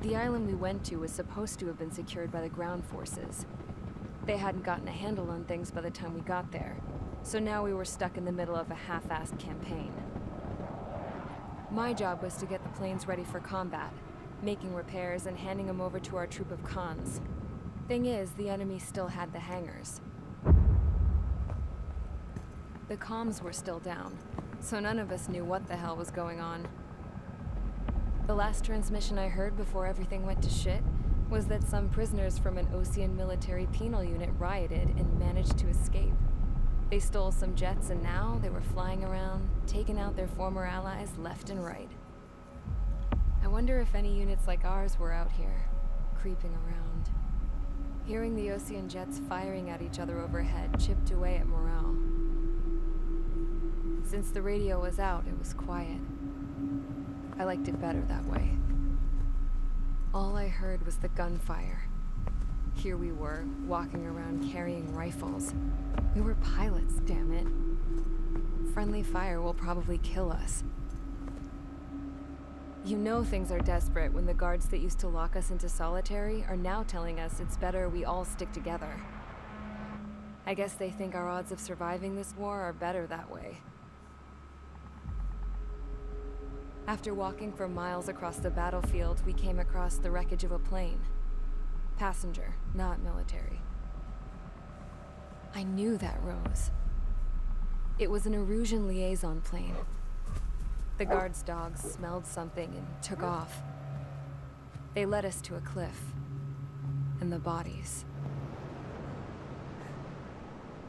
The island we went to was supposed to have been secured by the ground forces. They hadn't gotten a handle on things by the time we got there, so now we were stuck in the middle of a half-assed campaign. My job was to get the planes ready for combat, making repairs and handing them over to our troop of cons. Thing is, the enemy still had the hangars. The comms were still down, so none of us knew what the hell was going on. The last transmission I heard before everything went to shit was that some prisoners from an Ocean military penal unit rioted and managed to escape. They stole some jets and now they were flying around, taking out their former allies left and right. I wonder if any units like ours were out here, creeping around. Hearing the Ocean jets firing at each other overhead chipped away at morale. Since the radio was out, it was quiet. I liked it better that way. All I heard was the gunfire. Here we were, walking around carrying rifles. We were pilots, damn it. Friendly fire will probably kill us. You know things are desperate when the guards that used to lock us into solitary are now telling us it's better we all stick together. I guess they think our odds of surviving this war are better that way. After walking for miles across the battlefield, we came across the wreckage of a plane. Passenger, not military. I knew that rose. It was an Erusian liaison plane. The guard's dogs smelled something and took off. They led us to a cliff. And the bodies.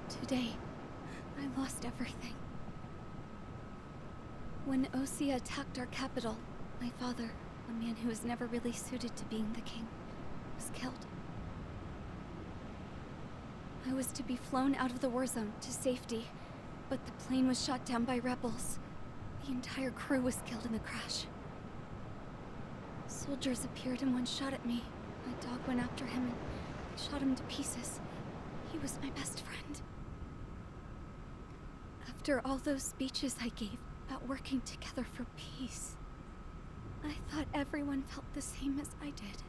Today, I lost everything. When Osea attacked our capital, my father, a man who was never really suited to being the king, was killed. I was to be flown out of the war zone to safety, but the plane was shot down by rebels. The entire crew was killed in the crash. Soldiers appeared and one shot at me. My dog went after him and shot him to pieces. He was my best friend. After all those speeches I gave about working together for peace, I thought everyone felt the same as I did.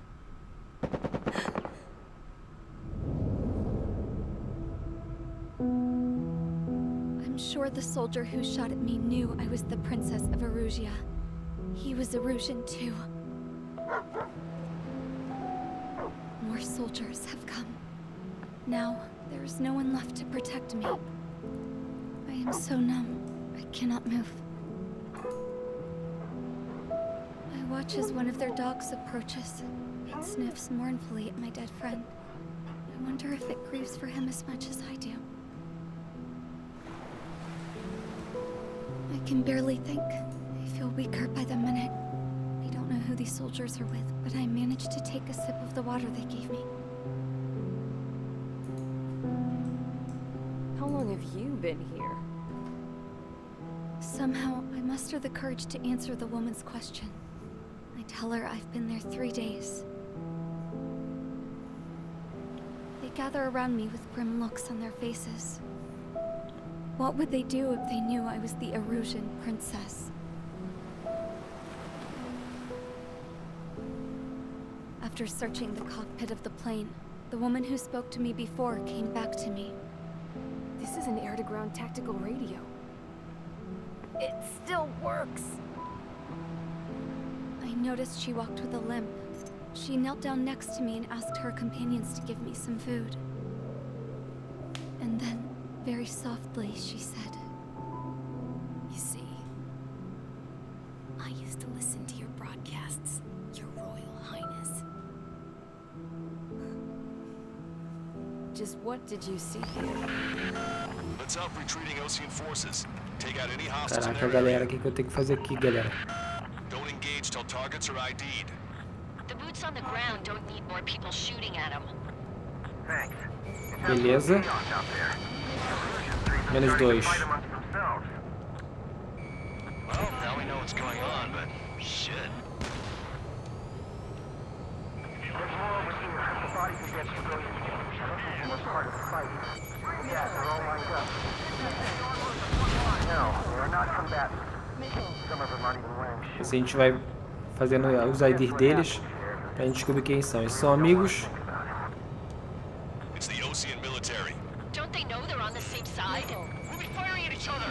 I'm sure the soldier who shot at me knew I was the Princess of Erusia. He was Erusian too. More soldiers have come. Now, there is no one left to protect me. I am so numb, I cannot move. I watch as one of their dogs approaches. It sniffs mournfully at my dead friend. I wonder if it grieves for him as much as I do. I can barely think. I feel weaker by the minute. I don't know who these soldiers are with, but I managed to take a sip of the water they gave me. How long have you been here? Somehow, I muster the courage to answer the woman's question. I tell her I've been there 3 days. They gather around me with grim looks on their faces. What would they do if they knew I was the Erusian princess? After searching the cockpit of the plane, the woman who spoke to me before came back to me. This is an air-to-ground tactical radio. It still works! I noticed she walked with a limp. She knelt down next to me and asked her companions to give me some food. And then, very softly, she said, "You see, I used to listen to your broadcasts, Your Royal Highness." Just what did you see here? Let's help retreating Ocean forces. Take out any hostiles in Caraca, their galera, area. o que eu tenho que fazer aqui, galera? Don't engage till targets are ID'd. The boots on the ground don't need more people shooting at them. Thanks. Beleza. Menos 2. Well, now we know what's going on, but shit. There's more over here. The bodies of dead civilians. Were part of the fight. Yeah, they're all lined up. No, they are not combatants. Some of them aren't even wearing shoes. Assim a gente vai fazendo os IDs deles. Pra gente descobrir quem são. Eles são amigos. It's the Ocean military. Don't they know they're on the same side? We'll be firing at each other.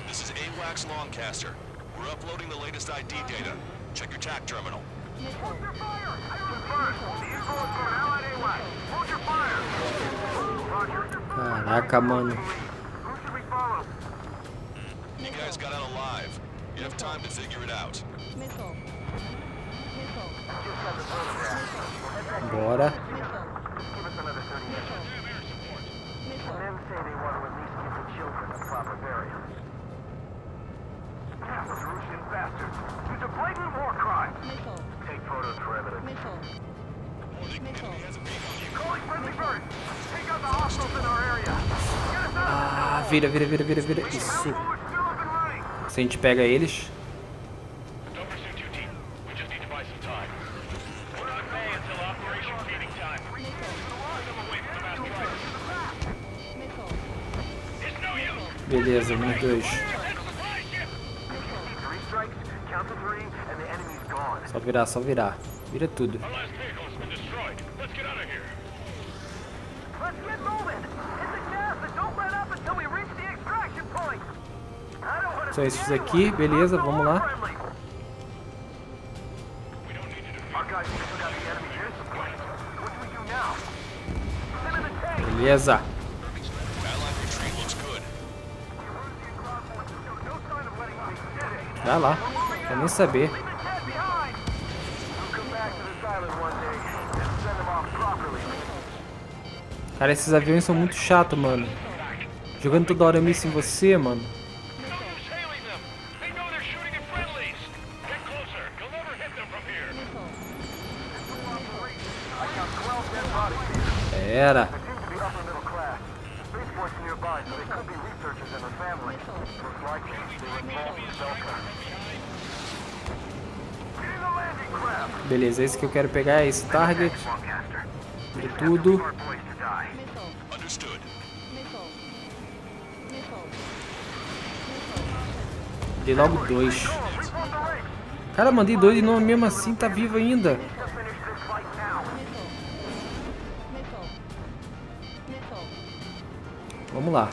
This is AWACS Longcaster. We're uploading the latest ID data. Check your TAC terminal. Hold your fire! Confirmed. The info is from Allied AWAC. Hold your fire! Roger. Caraca, mano. Who should we follow? You guys got out alive. You have time to figure it out. Bora. Give us another 30 minutes. Men say they want to at least give the children a proper burial. Those Russian bastards. It's a blatant war crime. Take photos for evidence. Calling friendly birds. Take out the hostiles in our area. Get us out of Vira. Isso. still up and running. Se a gente pega eles. Don't pursue too deep. We just need to buy some time. We're on Bay until Operation Feeding Time. Away from the mass driver. It's no use. Beleza, uns dois. Three strikes, count to three, and the enemy's gone. Só virar. Vira tudo. Our last vehicle has been destroyed. Let's get out of here. Let's get moving. Hit the gas and don't let up until we reach the extraction point. I don't want to São esses aqui, beleza, vamos lá. Our guys took out the enemy air supply. What do we do now? Send in the tank. Beleza. Allied retreat looks good. No sign of letting me sit. Vai lá. Quero nem saber. Leave the cat behind. We'll come back to this island one day and send them off properly. Cara, esses aviões são muito chatos, mano. Jogando toda hora míssil em você, mano. No use hailing them. They know they're shooting at friendlies. Get closer. You'll never hit them from here. I count 12 dead bodies here. Era. They seem to be upper middle class. Spaceport's nearby, so they could be researchers and their families. Most likely, they were involved in Veloc. Get in the landing craft. Beleza, esse que eu quero pegar é esse target. Longcaster. De tudo. Our place to die. Understood. Dei logo dois. Cara, mandei dois e não, mesmo assim tá vivo ainda. To finish this fight now. Vamos lá.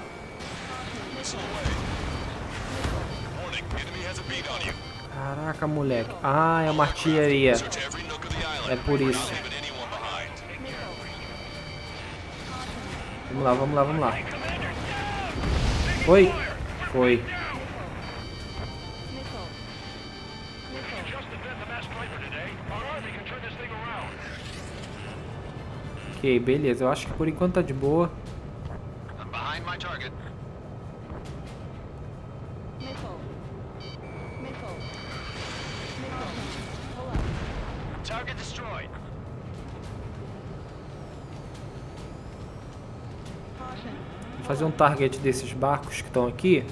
Warning. Enemy has a beat on you. Caraca, moleque. Ah, é uma artilharia. Search every nook of the island. É por isso. Not leaving anyone behind. Vamos lá. Foi? Foi. Just defend the mass striker today. Our army can turn this thing around. Ok, beleza. Eu acho que por enquanto tá de boa. I'm behind my target. Target destroyed. Vou fazer um target desses barcos que estão aqui.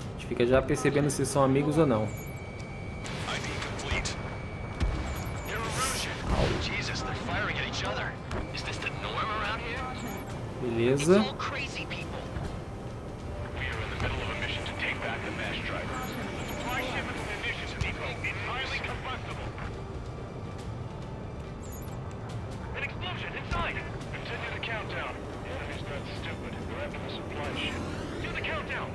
A gente fica já percebendo se são amigos ou não. ID complete. You're Russian. Jesus, they're firing at each other. Is this the norm around here? It's Beleza. all crazy people. We are in the middle of a mission to take back the mass driver. The supply shipment of munitions depot is highly combustible. An explosion inside. Continue the countdown. The enemy's not stupid. We're after the supply ship. Do the countdown.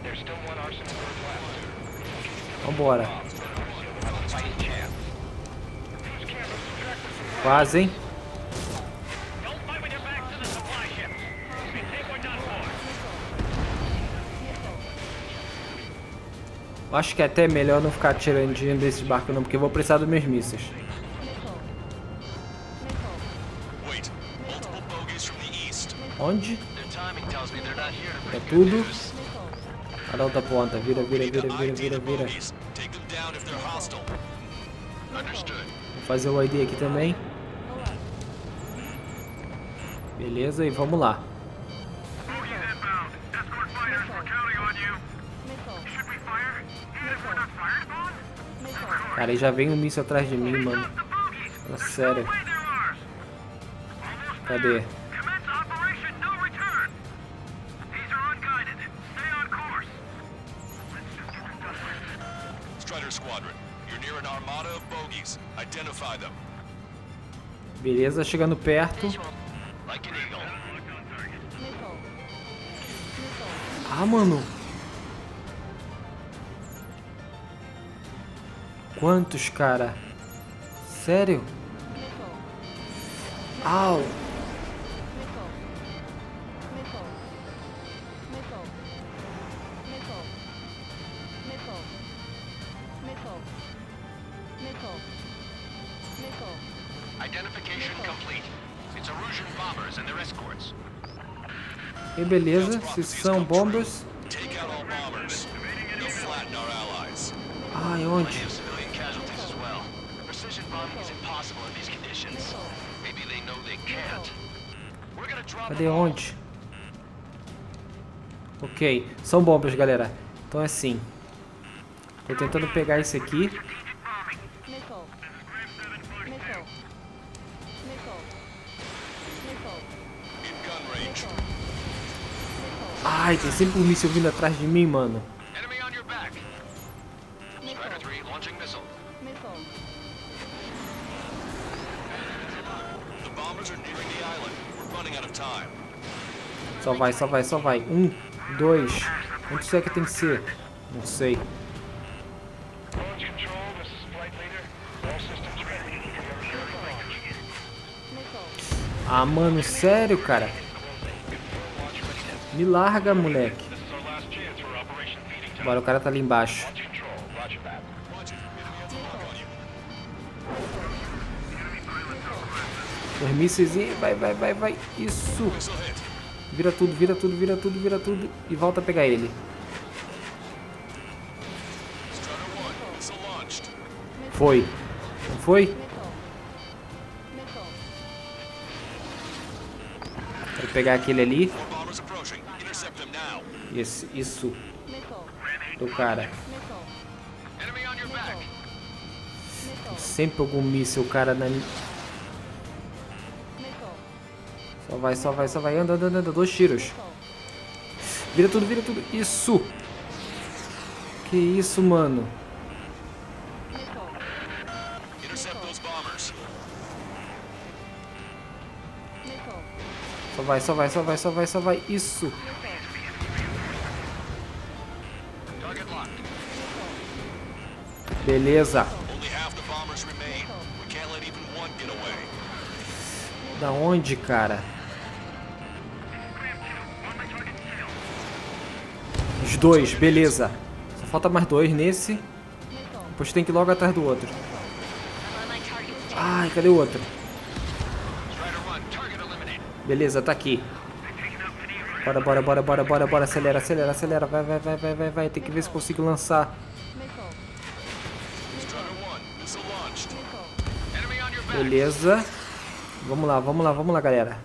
There's still one arsenal bird left. Vambora. Quase, hein? Don't fight with your backs to the supply ship. We take what not for. Eu acho que é até melhor não ficar tirando dinheiro desses barcos não, porque eu vou precisar dos meus mísseis. Wait, multiple bogies from the east. Onde? Their timing tells me they're not here to É bring tudo. good news. A da outra ponta. Vira. We need to ID the bogies. Take them down if they're hostile. Understood. Vou fazer o ID aqui também. Beleza, e vamos lá. Bogies inbound. Escort fighters, we're counting on you. Should we fire? Even if we're not fired upon? Cara, aí já vem um míssil atrás de mim, mano. The bogies. Fala sério. Way they're ours. Almost Cadê? there. Commence Operation No Return. These are unguided. Stay on course. Let's just get this done with. Strider Beleza, chegando perto. Ah, mano. Quantos, cara? Sério? Au. E beleza, se são bombers. Ai, onde? Cadê onde? Ok, são bombers, galera. Então é assim. Tô tentando pegar esse aqui. Ai, tem sempre um míssil vindo atrás de mim, mano. Só vai, só vai, só vai. 1, 2. Quanto é que tem que ser? Não sei. Ah, mano, sério, cara? Me larga, moleque. Bora, o cara tá ali embaixo. Os mísseis, vai, vai, vai, vai. Isso. Vira tudo, vira tudo, vira tudo, vira tudo. E volta a pegar ele. Foi. Não foi? Quero pegar aquele ali. Isso. Do cara. Sempre algum míssil, cara, na... Só vai, só vai, só vai. Anda, anda, anda. 2 tiros. Vira tudo, vira tudo. Isso. Que isso, mano. Só vai, só vai, só vai, só vai, só vai. Isso. Beleza. Da onde, cara? Os 2, beleza. Só falta mais 2 nesse. Depois tem que ir logo atrás do outro. Ai, cadê o outro? Beleza, tá aqui. Bora, bora, bora, bora, bora, bora. Acelera, acelera, acelera. Vai, vai, vai, vai, vai, vai. Tem que ver se consigo lançar. Beleza. Vamos lá, vamos lá, vamos lá, galera.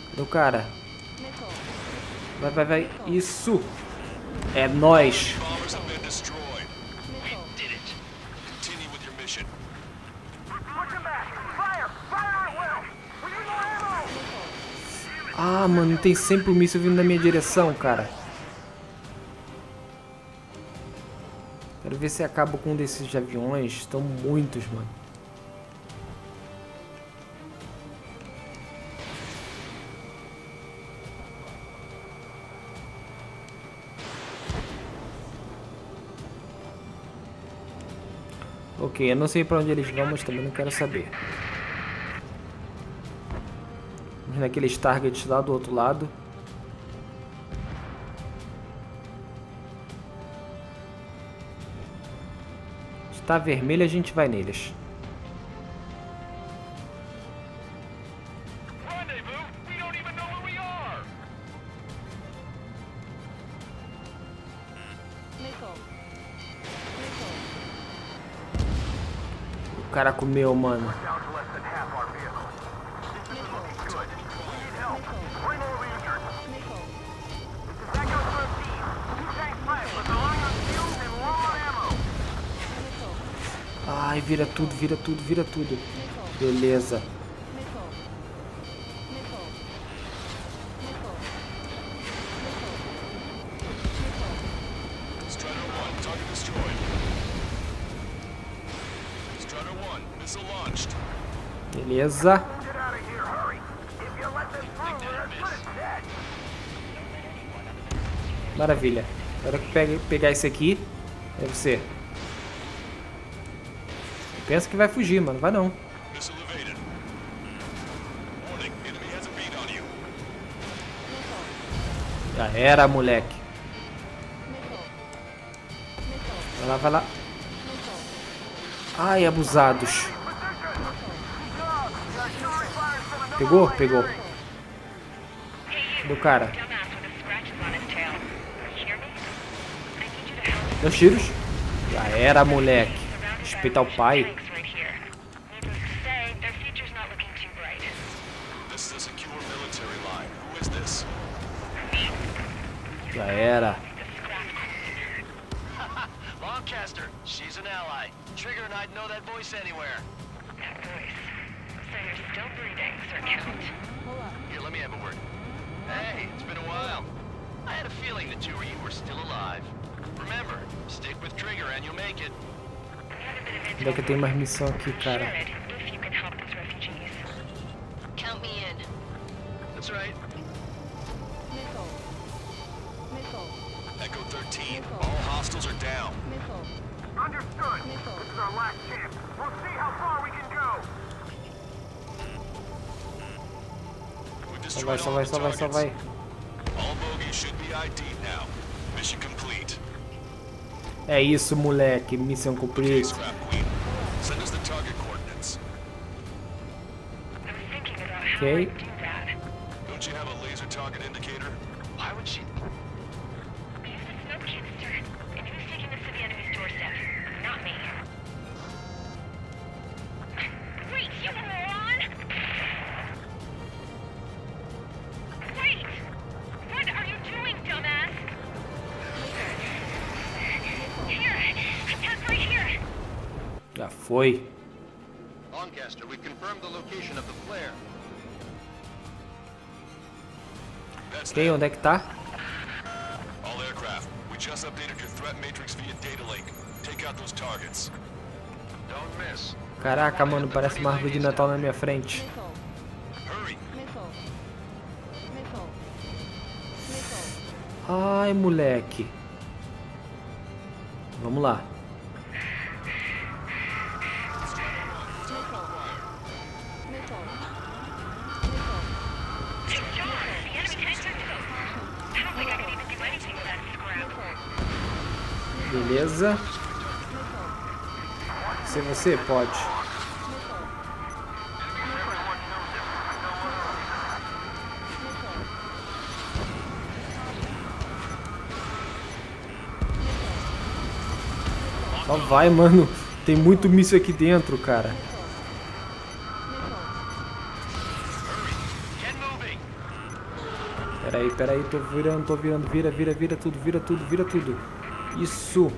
Cadê o cara? Vai, vai, vai. Isso. É nóis. Ah, mano, tem sempre um míssil vindo na minha direção, cara. Quero ver se acabo com um desses aviões. Estão muitos, mano. Ok, eu não sei pra onde eles vão, mas também não quero saber. Vamos naqueles targets lá do outro lado. Se tá vermelho, a gente vai neles. O cara comeu, mano. Ai, vira tudo, vira tudo, vira tudo. Beleza. Beleza. Maravilha. Agora que pegar esse aqui, deve ser. Pensa que vai fugir, mano. Vai não. Já era, moleque. Vai lá, vai lá. Ai, abusados. Pegou? Pegou. Do cara. Dois tiros. Já era, moleque. Respeitar o pai. Já era. Lancaster, she's an ally. Trigger and I'd know that voice anywhere. That voice. So you're still breathing, Sir Count. Here, let me have a word. Hey, it's been a while. I had a feeling the two of you were still alive. Remember, stick with Trigger and you'll make it. Onde é que tem mais missão aqui, cara? Count me in. That's right. Echo 13, all hostiles are down. Understood. This is our last chance. We'll see how far we can go. Só vai, só vai, só vai, só vai. All bogies should be ID'd now. Mission complete. É isso, moleque. Missão cumprida. Send us the target coordinates. Ok. Don't you have a laser target indicator? Why would she? Já foi. Lancaster, we confirmed the location of the flare. Ok, onde é que tá? All aircraft, we just updated your threat matrix via data link. Take out those targets. Don't miss. Caraca, mano, parece uma árvore de Natal na minha frente. Hurry. Ai, moleque. Vamos lá. Beleza. Se você pode. Só vai, mano. Tem muito míssil aqui dentro, cara. Pera aí, tô virando, vira tudo. Isso.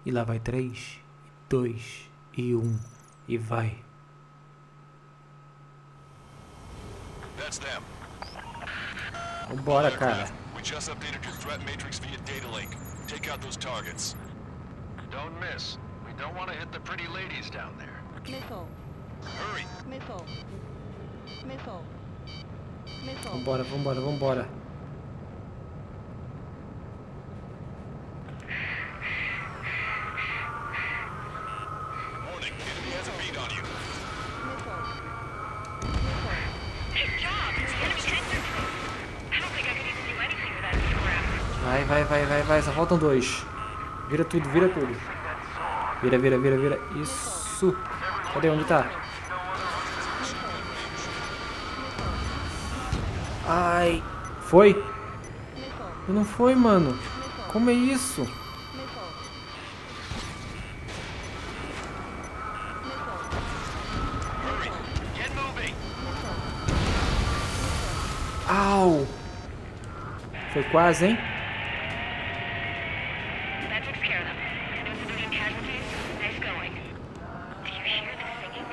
E lá vai 3, 2 e 1 e vai. Vambora, cara. We just updated your threat matrix via data link. Take out those targets. Don't miss. We don't want to hit the pretty ladies down there. Missile. Hurry. Missile. Missile. Missile. Vambora. Warning, enemy has a beat on you. Vai, só faltam 2. Vira tudo. Vira. Isso. Cadê? Onde tá? Ai. Foi? Não foi, mano. Como é isso? Uau! Foi quase, hein? That takes care of them. No civilian casualties. Nice going. Do you hear the singing?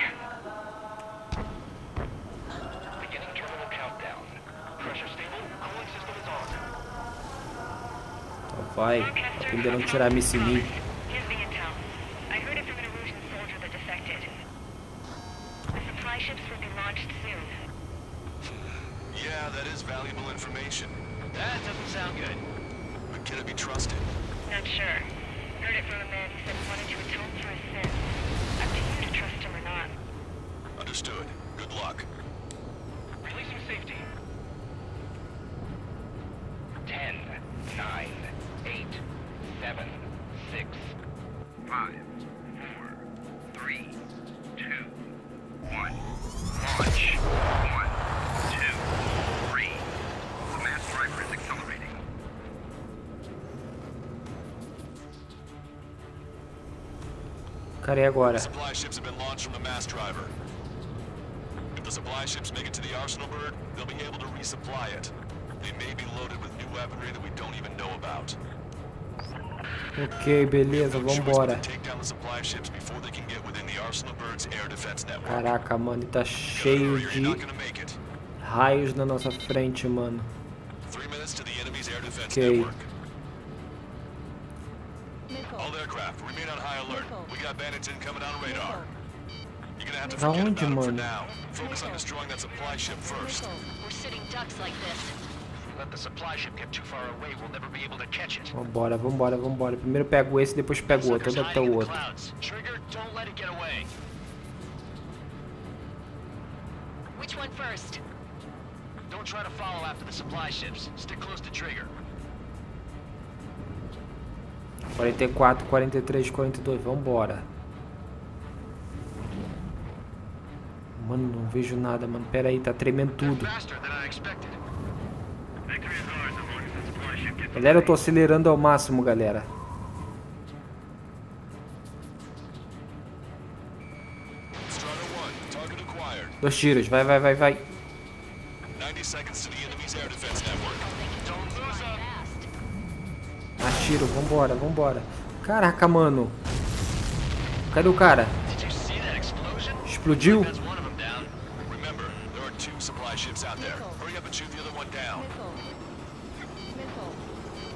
Beginning terminal countdown. Pressure stable. Cooling system is on. Então vai. Aprenderam a tirar Sininho. Here's the intel. I heard it from an Erusian soldier that defected. The supply ships will be launched soon. Yeah, that is valuable information. That doesn't sound good. But can it be trusted? Not sure. Heard it from a man who said he wanted to atone for his sins. Up to you to trust him or not. Understood. Good luck. Releasing safety. 10, 9, 8, 7, 6, 5, 4, 3, 2, 1. Launch. 1, 2, 3. The mass driver is accelerating. Cara, e agora? Supply ships have been launched from the mass driver. If the supply ships make it to the arsenal bird, they'll be able to resupply it. They may be loaded with new weaponry that we don't even know about. Ok, beleza, vambora. Take down the supply ships before they can get within the arsenal bird's air defense network. Caraca, mano, ele tá cheio You're de not gonna make it. raios na nossa frente, mano. 3 minutes to the enemy's air defense Ok. network. All aircraft, remain on high alert. We got bandits incoming on radar. You're gonna have to forget Aonde, about them for mano? now. Focus on destroying that supply ship first. We're sitting ducks like this. Let the supply ship get too far away, we'll never be able to catch it. Vambora, vambora, vambora. Primeiro pego esse, depois pego o outro. Onde é que tá o outro? Trigger, don't let it get away. Which one first? Don't try to follow after the supply ships. Stick close to Trigger. 44, 43, 42. Vambora. Mano, não vejo nada, mano. Pera aí, tá tremendo tudo. Faster than I expected. Galera, eu tô acelerando ao máximo, galera. Strider 1, target acquired. 2 tiros, vai, vai, vai, vai. 90 seconds to the enemy's air defense network. Don't lose up. Atiro, vambora, vambora. Caraca, mano. Cadê o cara? Did you see that explosion? Explodiu? That's one of them down. Remember, there are 2 supply ships out there. Hurry up and shoot the other one down.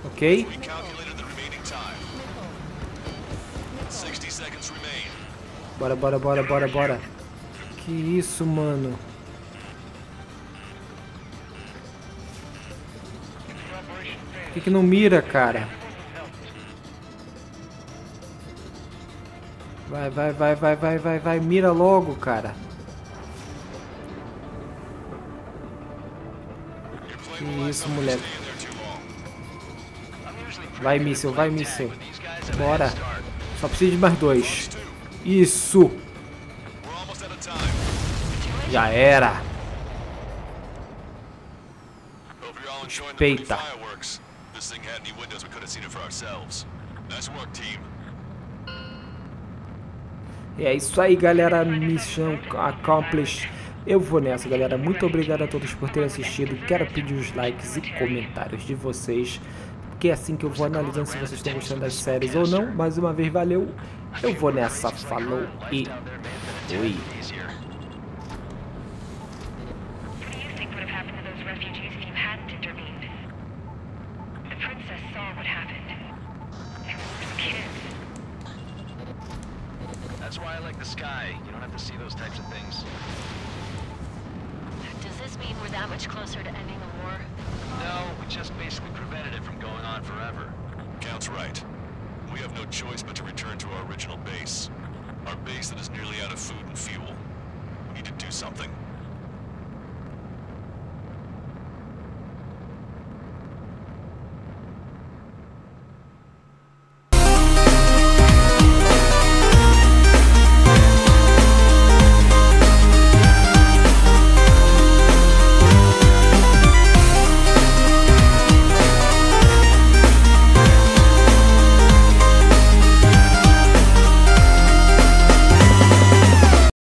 Ok. We calculated the remaining time. 60 seconds remain. Bora, bora, bora, bora, bora. Que isso, mano. Por que não mira, cara? Vai, vai, vai, vai, vai, vai, vai. Mira logo, cara. Que isso, moleque. Vai, míssil, vai, míssil. Bora. Só preciso de mais 2. Isso. Já era. Respeita. E é isso aí, galera. Missão accomplished. Eu vou nessa, galera. Muito obrigado a todos por terem assistido. Quero pedir os likes e comentários de vocês, porque é assim que eu vou analisando se vocês estão gostando das séries ou não. Mais uma vez, valeu. Eu vou nessa. Falou e fui. That's why I like the sky. You don't have to see those types of things. Does this mean we're that much closer to ending the war? No, we just basically prevented it from going on forever. Count's right. We have no choice but to return to our original base. Our base that is nearly out of food and fuel. We need to do something.